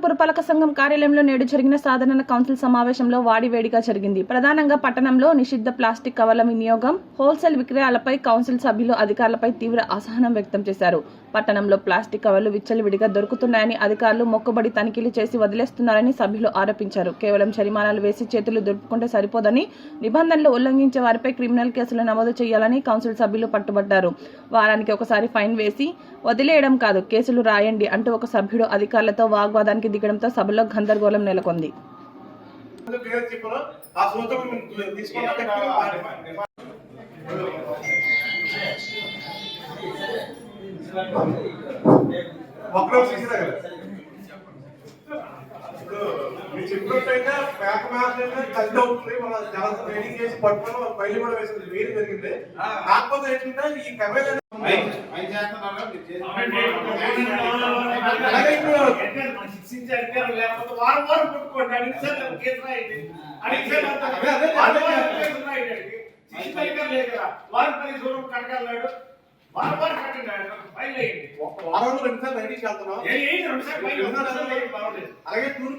పురపాలక సంఘం కార్యాలయంలో నేడు జరిగిన సాధారణ కౌన్సిల్ సమావేశంలో వాడివేడిగా జరిగింది. ప్రధానంగా పట్టణంలో నిషిద్ధ ప్లాస్టిక్ కవర్ల వినియోగం, హోల్సేల్ విక్రయాలపై కౌన్సిల్ సభ్యులు అధికారులపై తీవ్ర అసహనం వ్యక్తం చేశారు. పట్టణంలో ప్లాస్టిక్ కవర్లు విచ్చలవిడిగా దొరుకుతున్నాయని, అధికారులు మొక్కుబడి తనిఖీలు చేసి వదిలేస్తున్నారని సభ్యులు ఆరోపించారు. కేవలం జరిమానాలు వేసి చేతులు దులుపుకుంటే సరిపోదని, నిబంధనలు ఉల్లంఘించే వారిపై క్రిమినల్ కేసులు నమోదు చేయాలని కౌన్సిల్ సభ్యులు పట్టుబట్టారు. వారానికి ఒకసారి ఫైన్ వేసి వదిలేయడం కాదు, కేసులు రాయండి అంటూ ఒక సభ్యుడు అధికారులతో వాగ్వాదానికి దిగడంతో సభలో గందరగోళం నెలకొంది. చెప్పినట్టయితే పేక మ్యాథ్స్ కలిసి అవుతుంది. మన చాలా ట్రైనింగ్ చేసి పట్టుకుని పైలు కూడా వేసింది వేరు జరిగింది. కాకపోతే ఏంటంటే ఈ కబేర్ లేకపోతే వారం వారం పుట్టుకోండి వారం కడగలన్నాడు. వారం వారం కట్టండి, ఫైల్ వేయండి. వారంలో 2 సార్లు రైడింగ్కి వెళ్తున్నాం. అలాగే అలాగే టూర్